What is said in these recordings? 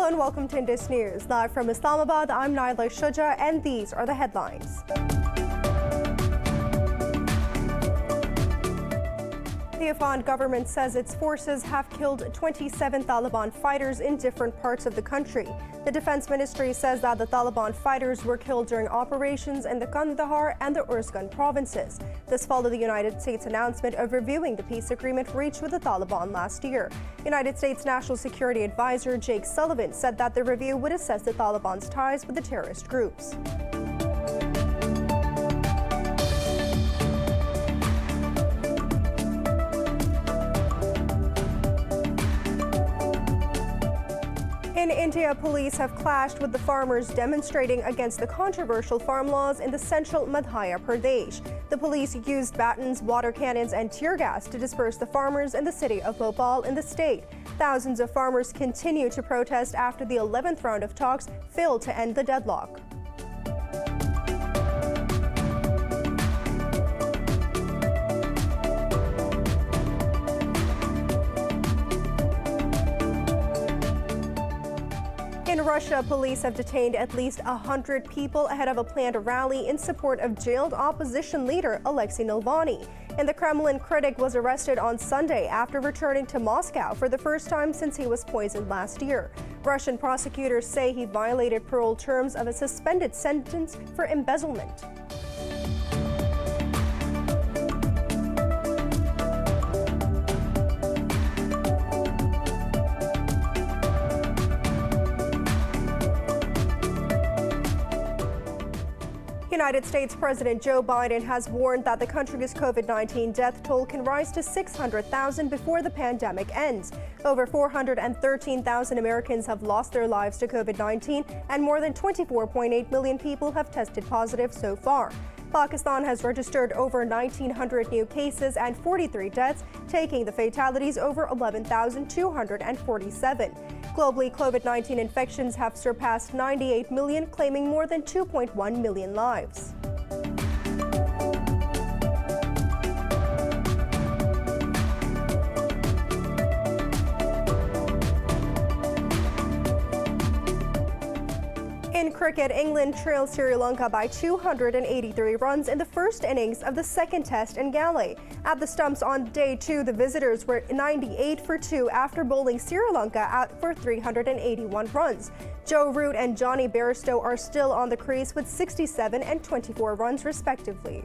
Hello and welcome to Indus News. Live from Islamabad, I'm Naila Shuja and these are the headlines. The Afghan government says its forces have killed 27 Taliban fighters in different parts of the country. The Defense Ministry says that the Taliban fighters were killed during operations in the Kandahar and the Uruzgan provinces. This followed the United States announcement of reviewing the peace agreement reached with the Taliban last year. United States National Security Advisor Jake Sullivan said that the review would assess the Taliban's ties with the terrorist groups. In India, police have clashed with the farmers demonstrating against the controversial farm laws in the central Madhya Pradesh. The police used batons, water cannons, and tear gas to disperse the farmers in the city of Bhopal in the state. Thousands of farmers continue to protest after the 11th round of talks failed to end the deadlock. In Russia, police have detained at least 100 people ahead of a planned rally in support of jailed opposition leader Alexei Navalny. And the Kremlin critic was arrested on Sunday after returning to Moscow for the first time since he was poisoned last year. Russian prosecutors say he violated parole terms of a suspended sentence for embezzlement. United States President Joe Biden has warned that the country's COVID-19 death toll can rise to 600,000 before the pandemic ends. Over 413,000 Americans have lost their lives to COVID-19, and more than 24.8 million people have tested positive so far. Pakistan has registered over 1,900 new cases and 43 deaths, taking the fatalities over 11,247. Globally, COVID-19 infections have surpassed 98 million, claiming more than 2.1 million lives. In cricket, England trailed Sri Lanka by 283 runs in the first innings of the second test in Galley. At the stumps on day 2, the visitors were 98 for 2 after bowling Sri Lanka out for 381 runs. Joe Root and Johnny Bairstow are still on the crease with 67 and 24 runs respectively.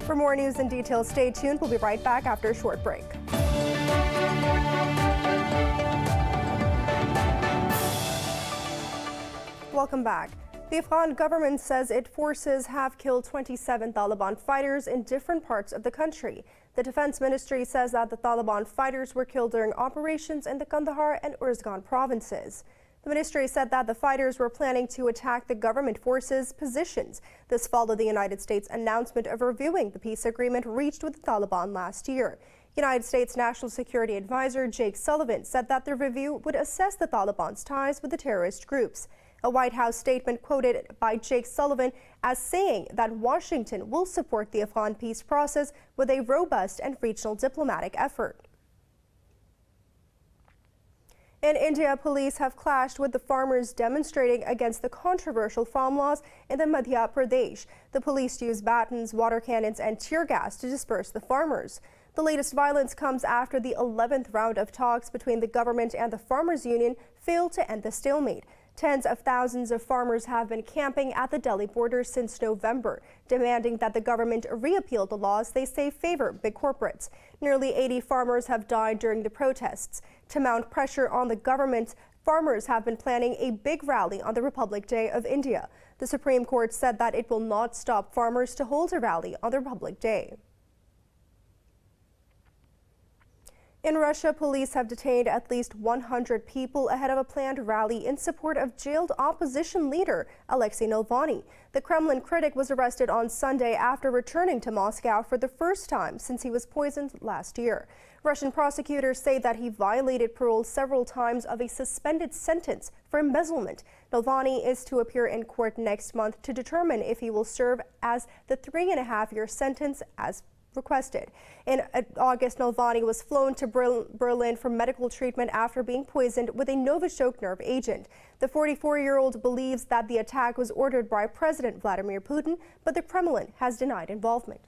For more news and details, stay tuned. We'll be right back after a short break. Welcome back. The Afghan government says its forces have killed 27 Taliban fighters in different parts of the country. The Defense Ministry says that the Taliban fighters were killed during operations in the Kandahar and Uruzgan provinces. The ministry said that the fighters were planning to attack the government forces' positions. This followed the United States announcement of reviewing the peace agreement reached with the Taliban last year. United States National Security Advisor Jake Sullivan said that the review would assess the Taliban's ties with the terrorist groups. A White House statement quoted by Jake Sullivan as saying that Washington will support the Afghan peace process with a robust and regional diplomatic effort. In India, police have clashed with the farmers demonstrating against the controversial farm laws in the Madhya Pradesh. The police used batons, water cannons, and tear gas to disperse the farmers. The latest violence comes after the 11th round of talks between the government and the farmers' union failed to end the stalemate. Tens of thousands of farmers have been camping at the Delhi border since November, demanding that the government repeal the laws they say favor big corporates. Nearly 80 farmers have died during the protests. To mount pressure on the government, farmers have been planning a big rally on the Republic Day of India. The Supreme Court said that it will not stop farmers to hold a rally on the Republic Day. In Russia, police have detained at least 100 people ahead of a planned rally in support of jailed opposition leader Alexei Navalny. The Kremlin critic was arrested on Sunday after returning to Moscow for the first time since he was poisoned last year. Russian prosecutors say that he violated parole several times of a suspended sentence for embezzlement. Navalny is to appear in court next month to determine if he will serve as the 3.5-year sentence as requested. In August, Nalvani was flown to Berlin for medical treatment after being poisoned with a Novichok nerve agent. The 44-year-old believes that the attack was ordered by President Vladimir Putin, but the Kremlin has denied involvement.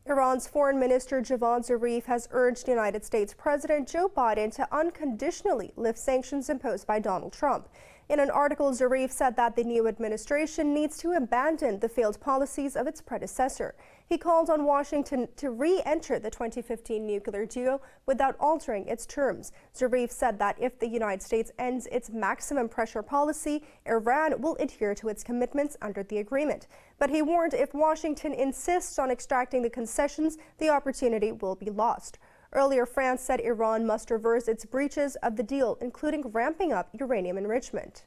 Iran's Foreign Minister Javad Zarif has urged United States President Joe Biden to unconditionally lift sanctions imposed by Donald Trump. In an article, Zarif said that the new administration needs to abandon the failed policies of its predecessor. He called on Washington to re-enter the 2015 nuclear deal without altering its terms. Zarif said that if the United States ends its maximum pressure policy, Iran will adhere to its commitments under the agreement. But he warned if Washington insists on extracting the concessions, the opportunity will be lost. Earlier, France said Iran must reverse its breaches of the deal, including ramping up uranium enrichment.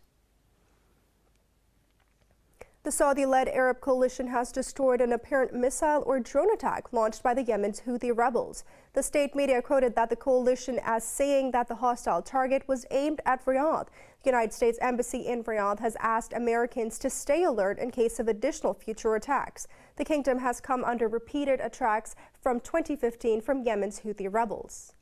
The Saudi-led Arab coalition has destroyed an apparent missile or drone attack launched by the Yemen's Houthi rebels. The state media quoted that the coalition as saying that the hostile target was aimed at Riyadh. The United States Embassy in Riyadh has asked Americans to stay alert in case of additional future attacks. The kingdom has come under repeated attacks from 2015 from Yemen's Houthi rebels.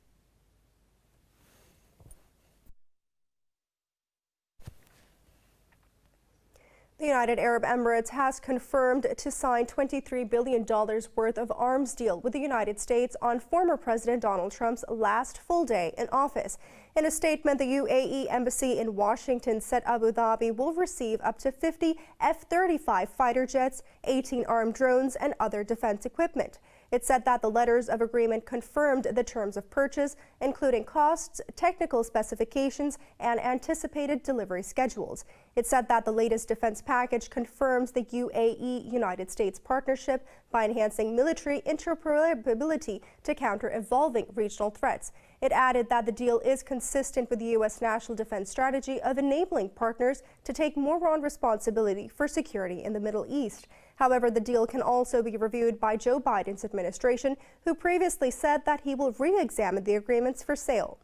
The United Arab Emirates has confirmed to sign $23 billion worth of arms deal with the United States on former President Donald Trump's last full day in office. In a statement, the UAE embassy in Washington said Abu Dhabi will receive up to 50 F-35 fighter jets, 18 armed drones, and other defense equipment. It said that the letters of agreement confirmed the terms of purchase, including costs, technical specifications, and anticipated delivery schedules. It said that the latest defense package confirms the UAE-United States partnership by enhancing military interoperability to counter evolving regional threats. It added that the deal is consistent with the U.S. national defense strategy of enabling partners to take more on responsibility for security in the Middle East. However, the deal can also be reviewed by Joe Biden's administration, who previously said that he will re-examine the agreements for sale.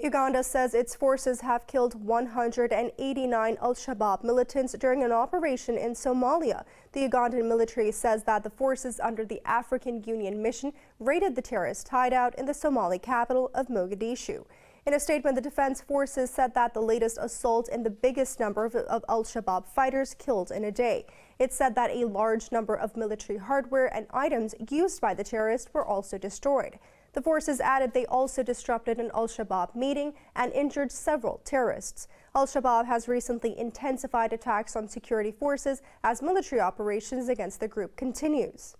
Uganda says its forces have killed 189 al-Shabaab militants during an operation in Somalia. The Ugandan military says that the forces under the African Union mission raided the terrorist hideout in the Somali capital of Mogadishu. In a statement, the defense forces said that the latest assault in the biggest number of al-Shabaab fighters killed in a day. It said that a large number of military hardware and items used by the terrorists were also destroyed. The forces added they also disrupted an al-Shabaab meeting and injured several terrorists. Al-Shabaab has recently intensified attacks on security forces as military operations against the group continues.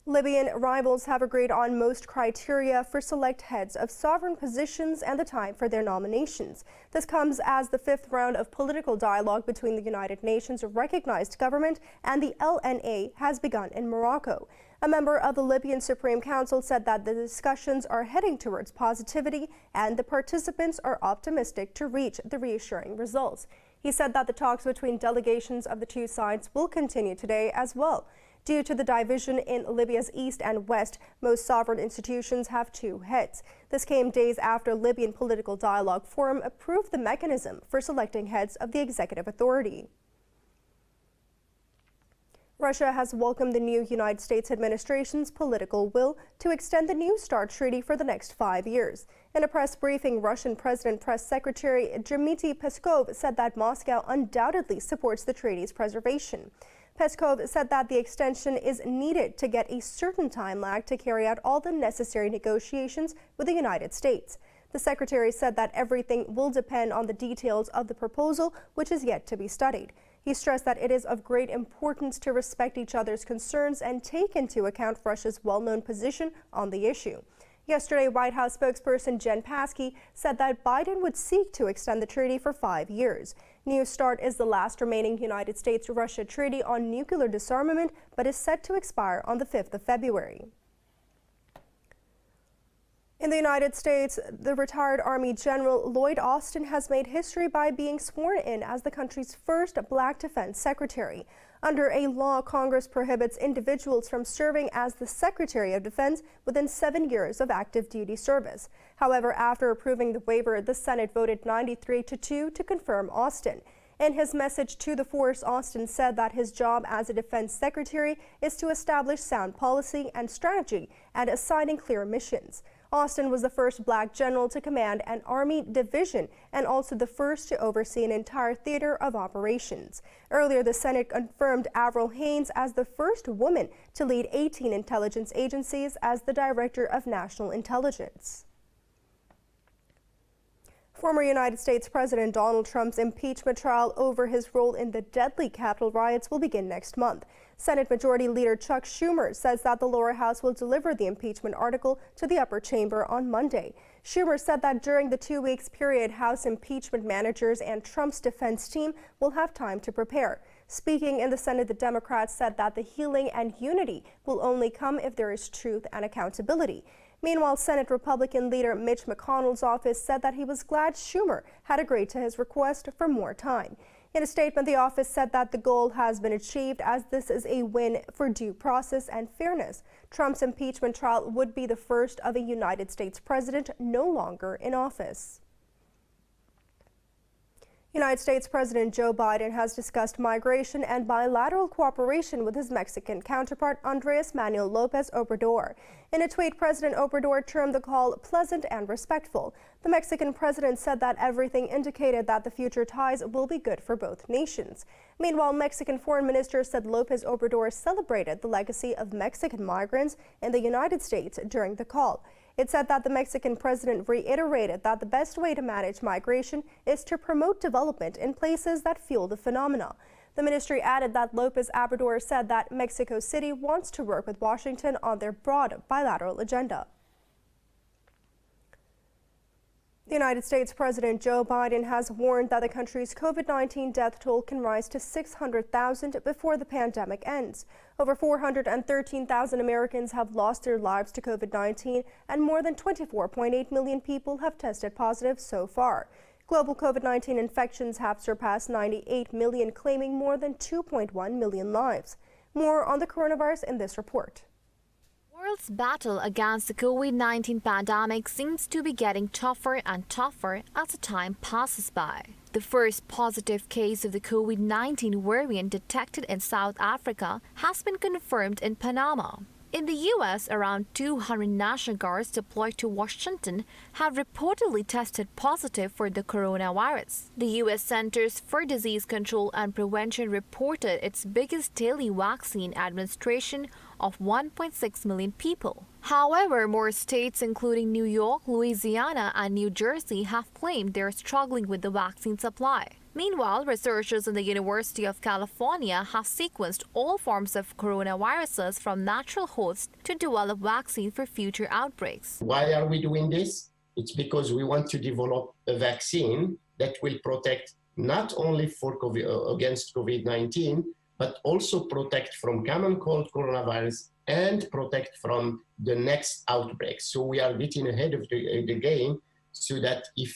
Libyan rivals have agreed on most criteria for select heads of sovereign positions and the time for their nominations. This comes as the fifth round of political dialogue between the United Nations recognized government and the LNA has begun in Morocco. A member of the Libyan Supreme Council said that the discussions are heading towards positivity and the participants are optimistic to reach the reassuring results. He said that the talks between delegations of the two sides will continue today as well. Due to the division in Libya's east and west, most sovereign institutions have two heads. This came days after Libyan Political Dialogue Forum approved the mechanism for selecting heads of the executive authority. Russia has welcomed the new United States administration's political will to extend the New START treaty for the next 5 years. In a press briefing, Russian President Press Secretary Dmitry Peskov said that Moscow undoubtedly supports the treaty's preservation. Peskov said that the extension is needed to get a certain time lag to carry out all the necessary negotiations with the United States. The secretary said that everything will depend on the details of the proposal, which is yet to be studied. He stressed that it is of great importance to respect each other's concerns and take into account Russia's well-known position on the issue. Yesterday, White House spokesperson Jen Psaki said that Biden would seek to extend the treaty for 5 years. New START is the last remaining United States-Russia treaty on nuclear disarmament, but is set to expire on the 5th of February. In the United States, the retired Army General Lloyd Austin has made history by being sworn in as the country's first Black Defense Secretary. Under a law, Congress prohibits individuals from serving as the Secretary of Defense within 7 years of active duty service. However, after approving the waiver, the Senate voted 93-2 to confirm Austin. In his message to the force, Austin said that his job as a defense secretary is to establish sound policy and strategy and assigning clear missions. Austin was the first Black general to command an Army division and also the first to oversee an entire theater of operations. Earlier, the Senate confirmed Avril Haines as the first woman to lead 18 intelligence agencies as the Director of National Intelligence. Former United States President Donald Trump's impeachment trial over his role in the deadly Capitol riots will begin next month. Senate Majority Leader Chuck Schumer says that the lower house will deliver the impeachment article to the upper chamber on Monday. Schumer said that during the 2 weeks period, House impeachment managers and Trump's defense team will have time to prepare. Speaking in the Senate, the Democrats said that the healing and unity will only come if there is truth and accountability. Meanwhile, Senate Republican leader Mitch McConnell's office said that he was glad Schumer had agreed to his request for more time. In a statement, the office said that the goal has been achieved as this is a win for due process and fairness. Trump's impeachment trial would be the first of a United States president no longer in office. United States President Joe Biden has discussed migration and bilateral cooperation with his Mexican counterpart, Andrés Manuel López Obrador. In a tweet, President Obrador termed the call pleasant and respectful. The Mexican president said that everything indicated that the future ties will be good for both nations. Meanwhile, Mexican Foreign Minister said López Obrador celebrated the legacy of Mexican migrants in the United States during the call. It said that the Mexican president reiterated that the best way to manage migration is to promote development in places that fuel the phenomena. The ministry added that López Obrador said that Mexico City wants to work with Washington on their broad bilateral agenda. The United States President Joe Biden has warned that the country's COVID-19 death toll can rise to 600,000 before the pandemic ends. Over 413,000 Americans have lost their lives to COVID-19, and more than 24.8 million people have tested positive so far. Global COVID-19 infections have surpassed 98 million, claiming more than 2.1 million lives. More on the coronavirus in this report. The world's battle against the COVID-19 pandemic seems to be getting tougher and tougher as the time passes by. The first positive case of the COVID-19 variant detected in South Africa has been confirmed in Panama. In the U.S., around 200 National Guards deployed to Washington have reportedly tested positive for the coronavirus. The U.S. Centers for Disease Control and Prevention reported its biggest daily vaccine administration of 1.6 million people. However, more states, including New York, Louisiana, and New Jersey, have claimed they're struggling with the vaccine supply. Meanwhile, researchers in the University of California have sequenced all forms of coronaviruses from natural hosts to develop vaccine for future outbreaks. Why are we doing this? It's because we want to develop a vaccine that will protect not only for against COVID-19, but also protect from common cold coronavirus and protect from the next outbreak. So we are getting ahead of the game so that if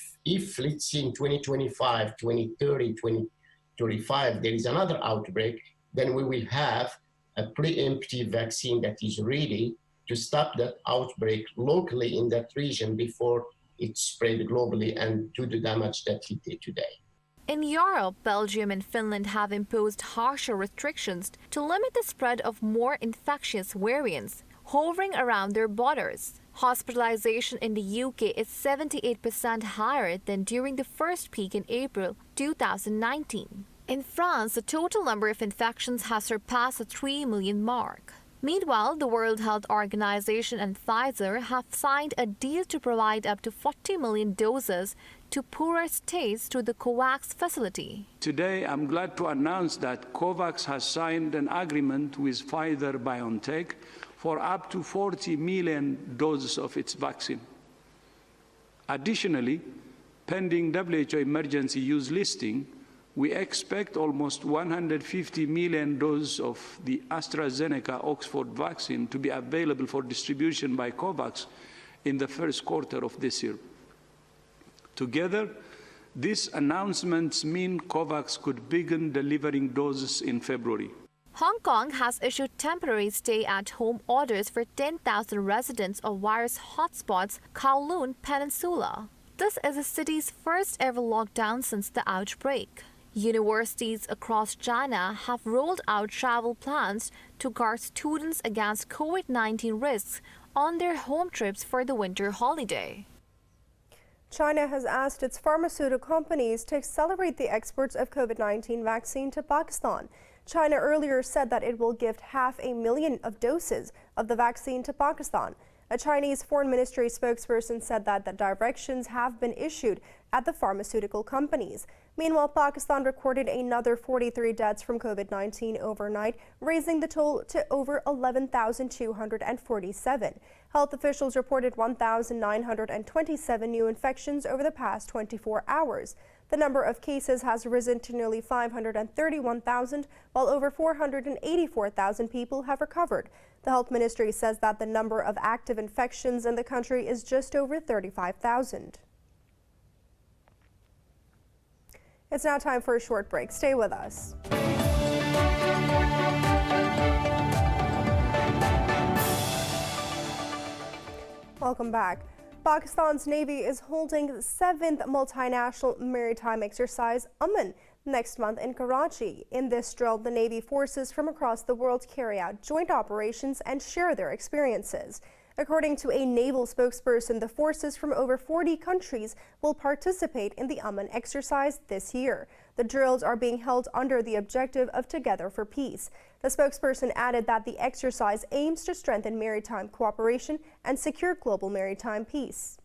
let's say in 2025, 2030, 2035, there is another outbreak, then we will have a preemptive vaccine that is ready to stop that outbreak locally in that region before it spread globally and do the damage that it did today. In Europe, Belgium and Finland have imposed harsher restrictions to limit the spread of more infectious variants hovering around their borders. Hospitalization in the UK is 78% higher than during the first peak in April 2019. In France, the total number of infections has surpassed the 3 million mark. Meanwhile, the World Health Organization and Pfizer have signed a deal to provide up to 40 million doses to poorer states through the COVAX facility. Today, I'm glad to announce that COVAX has signed an agreement with Pfizer-BioNTech for up to 40 million doses of its vaccine. Additionally, pending WHO emergency use listing, we expect almost 150 million doses of the AstraZeneca Oxford vaccine to be available for distribution by COVAX in the first quarter of this year. Together, these announcements mean COVAX could begin delivering doses in February. Hong Kong has issued temporary stay-at-home orders for 10,000 residents of virus hotspots Kowloon Peninsula. This is the city's first ever lockdown since the outbreak. Universities across China have rolled out travel plans to guard students against COVID-19 risks on their home trips for the winter holiday. China has asked its pharmaceutical companies to accelerate the exports of COVID-19 vaccine to Pakistan. China earlier said that it will gift 500,000 of doses of the vaccine to Pakistan. A Chinese Foreign Ministry spokesperson said that the directions have been issued at the pharmaceutical companies. Meanwhile, Pakistan recorded another 43 deaths from COVID-19 overnight, raising the toll to over 11,247. Health officials reported 1,927 new infections over the past 24 hours. The number of cases has risen to nearly 531,000, while over 484,000 people have recovered. The health ministry says that the number of active infections in the country is just over 35,000. It's now time for a short break. Stay with us. Welcome back. Pakistan's Navy is holding the 7th multinational maritime exercise, Aman, next month in Karachi. In this drill, the Navy forces from across the world carry out joint operations and share their experiences. According to a naval spokesperson, the forces from over 40 countries will participate in the Aman exercise this year. The drills are being held under the objective of Together for Peace. The spokesperson added that the exercise aims to strengthen maritime cooperation and secure global maritime peace.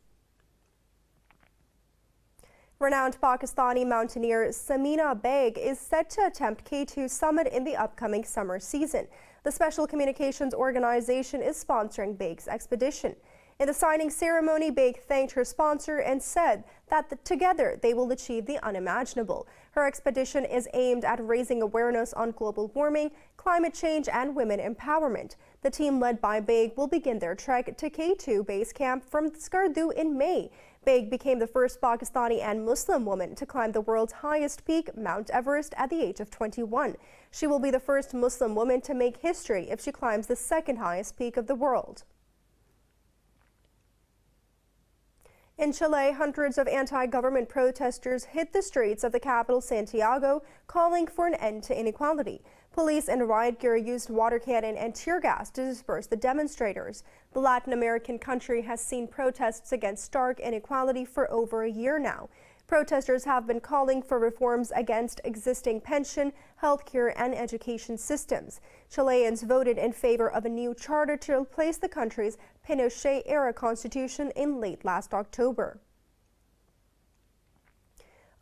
Renowned Pakistani mountaineer Samina Beg is set to attempt K2 summit in the upcoming summer season. The Special Communications Organization is sponsoring Beg's expedition. In the signing ceremony, Beg thanked her sponsor and said that together they will achieve the unimaginable. Her expedition is aimed at raising awareness on global warming, climate change, and women empowerment. The team led by Beg will begin their trek to K2 base camp from Skardu in May. Beg became the first Pakistani and Muslim woman to climb the world's highest peak, Mount Everest, at the age of 21. She will be the first Muslim woman to make history if she climbs the second highest peak of the world. In Chile, hundreds of anti-government protesters hit the streets of the capital, Santiago, calling for an end to inequality. Police in riot gear used water cannon and tear gas to disperse the demonstrators. The Latin American country has seen protests against stark inequality for over a year now. Protesters have been calling for reforms against existing pension, healthcare, and education systems. Chileans voted in favor of a new charter to replace the country's Pinochet-era constitution in late last October.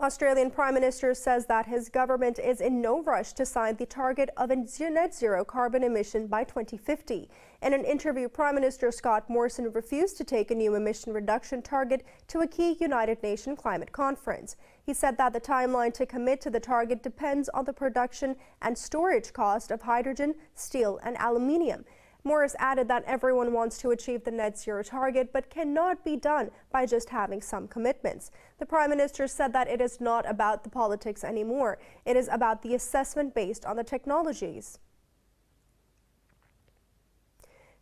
Australian Prime Minister says that his government is in no rush to sign the target of a net zero carbon emission by 2050. In an interview, Prime Minister Scott Morrison refused to take a new emission reduction target to a key United Nations climate conference. He said that the timeline to commit to the target depends on the production and storage cost of hydrogen, steel, and aluminium. Morris added that everyone wants to achieve the net zero target, but cannot be done by just having some commitments. The Prime Minister said that it is not about the politics anymore. It is about the assessment based on the technologies.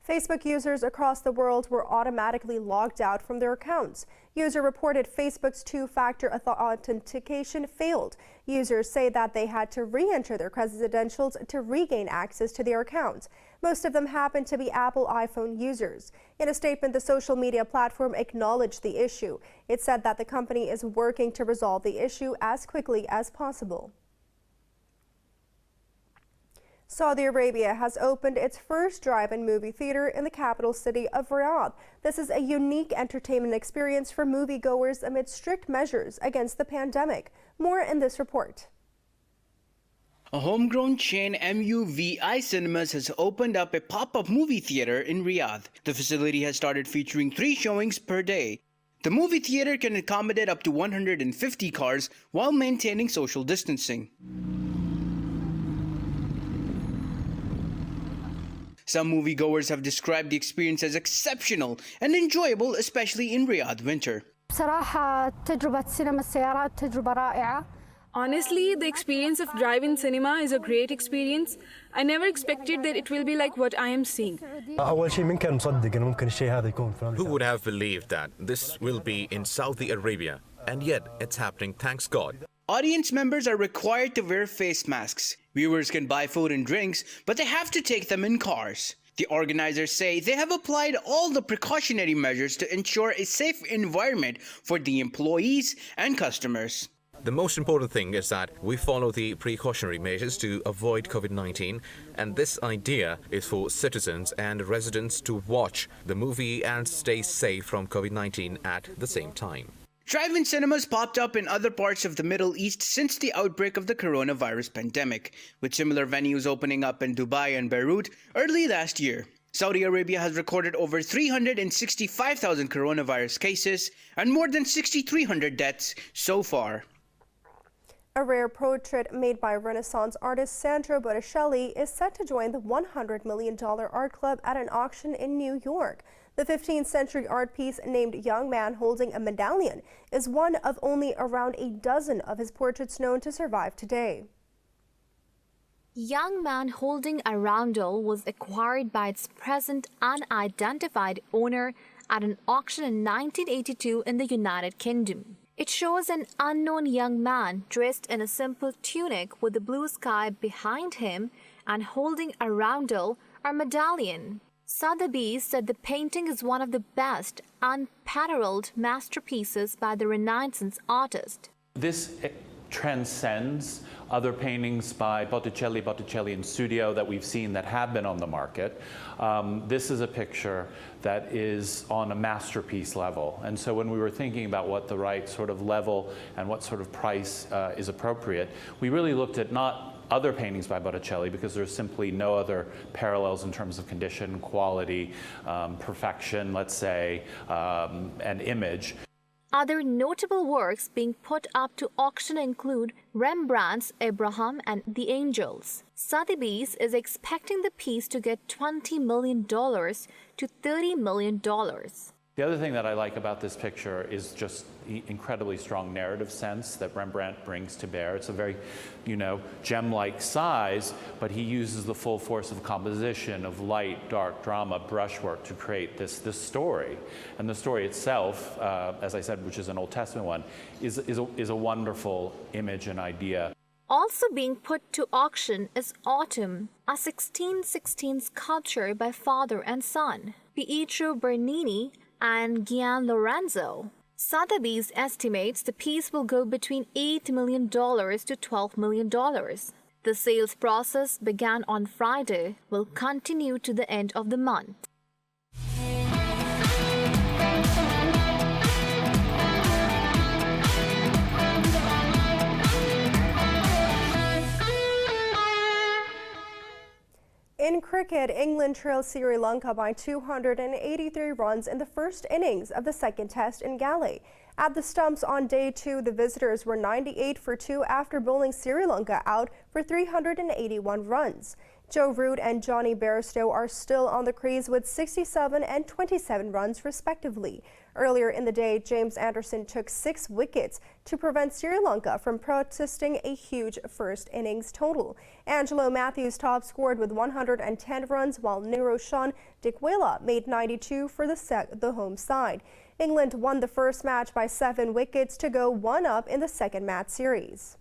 Facebook users across the world were automatically logged out from their accounts. User reported Facebook's two-factor authentication failed. Users say that they had to re-enter their credentials to regain access to their accounts. Most of them happen to be Apple iPhone users. In a statement, the social media platform acknowledged the issue. It said that the company is working to resolve the issue as quickly as possible. Saudi Arabia has opened its first drive-in movie theater in the capital city of Riyadh. This is a unique entertainment experience for moviegoers amid strict measures against the pandemic. More in this report. A homegrown chain, MUVI Cinemas, has opened up a pop-up movie theater in Riyadh. The facility has started featuring 3 showings per day. The movie theater can accommodate up to 150 cars while maintaining social distancing. Some moviegoers have described the experience as exceptional and enjoyable, especially in Riyadh winter. بصراحة تجربة سينما السيارات تجربة رائعة. Honestly, the experience of drive-in cinema is a great experience. I never expected that it will be like what I am seeing. Who would have believed that this will be in Saudi Arabia? And yet, it's happening, thanks God. Audience members are required to wear face masks. Viewers can buy food and drinks, but they have to take them in cars. The organizers say they have applied all the precautionary measures to ensure a safe environment for the employees and customers. The most important thing is that we follow the precautionary measures to avoid COVID-19, and this idea is for citizens and residents to watch the movie and stay safe from COVID-19 at the same time. Drive-in cinemas popped up in other parts of the Middle East since the outbreak of the coronavirus pandemic, with similar venues opening up in Dubai and Beirut early last year. Saudi Arabia has recorded over 365,000 coronavirus cases and more than 6,300 deaths so far. A rare portrait made by Renaissance artist Sandro Botticelli is set to join the $100 million art club at an auction in New York. The 15th century art piece, named Young Man Holding a Medallion, is one of only around a dozen of his portraits known to survive today. Young Man Holding a Roundel was acquired by its present unidentified owner at an auction in 1982 in the United Kingdom. It shows an unknown young man dressed in a simple tunic with the blue sky behind him and holding a roundel or medallion. Sotheby's said the painting is one of the best unparalleled masterpieces by the Renaissance artist. This transcends other paintings by Botticelli in studio that we've seen that have been on the market. This is a picture that is on a masterpiece level. And so when we were thinking about what the right sort of level and what sort of price is appropriate, we really looked at not other paintings by Botticelli, because there's simply no other parallels in terms of condition, quality, perfection, let's say, and image. Other notable works being put up to auction include Rembrandt's Abraham and the Angels. Sotheby's is expecting the piece to get $20 million to $30 million. The other thing that I like about this picture is just the incredibly strong narrative sense that Rembrandt brings to bear. It's a very, gem-like size, but he uses the full force of composition, of light, dark, drama, brushwork to create this story. And the story itself, as I said, which is an Old Testament one, is a wonderful image and idea. Also being put to auction is Autumn, a 1616 sculpture by father and son, Pietro Bernini and Gian Lorenzo. Sotheby's estimates the piece will go between $8 million to $12 million. The sales process began on Friday, will continue to the end of the month. In cricket, England trailed Sri Lanka by 283 runs in the first innings of the second test in Galley. At the stumps on day 2, the visitors were 98 for 2 after bowling Sri Lanka out for 381 runs. Joe Root and Johnny Bairstow are still on the crease with 67 and 27 runs respectively. Earlier in the day, James Anderson took 6 wickets to prevent Sri Lanka from protesting a huge first innings total. Angelo Matthews top scored with 110 runs, while Niroshan Dickwela made 92 for the home side. England won the first match by 7 wickets to go 1-up in the second match series.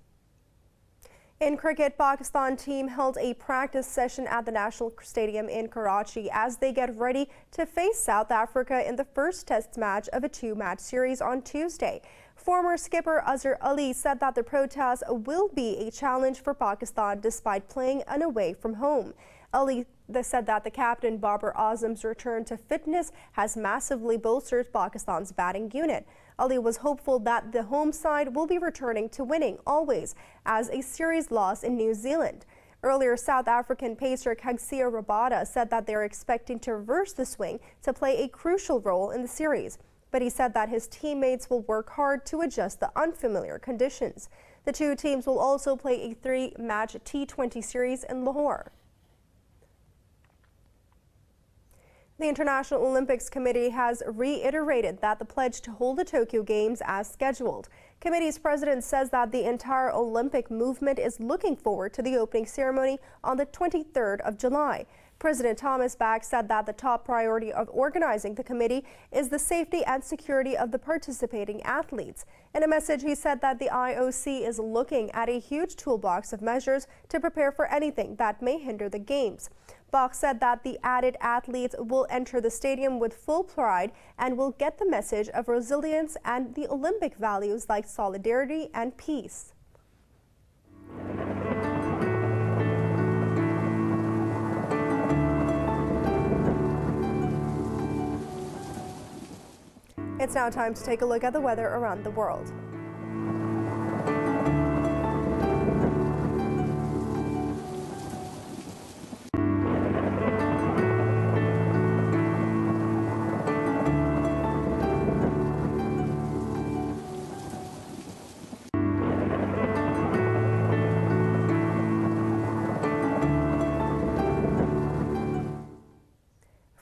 In cricket, Pakistan team held a practice session at the National Stadium in Karachi as they get ready to face South Africa in the first test match of a 2-match series on Tuesday. Former skipper Azhar Ali said that the protest will be a challenge for Pakistan despite playing an away from home. Ali said that the captain Babar Azam's return to fitness has massively bolstered Pakistan's batting unit. Ali was hopeful that the home side will be returning to winning always as a series loss in New Zealand. Earlier, South African pacer Kagsia Rabada said that they're expecting to reverse the swing to play a crucial role in the series. But he said that his teammates will work hard to adjust the unfamiliar conditions. The two teams will also play a 3-match T20 series in Lahore. The International Olympics Committee has reiterated that the pledge to hold the Tokyo Games as scheduled. Committee's president says that the entire Olympic movement is looking forward to the opening ceremony on the 23rd of July. President Thomas Bach said that the top priority of organizing the committee is the safety and security of the participating athletes. In a message, he said that the IOC is looking at a huge toolbox of measures to prepare for anything that may hinder the Games. Bach said that the added athletes will enter the stadium with full pride and will get the message of resilience and the Olympic values like solidarity and peace. It's now time to take a look at the weather around the world.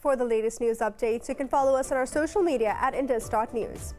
For the latest news updates, you can follow us on our social media at indus.news.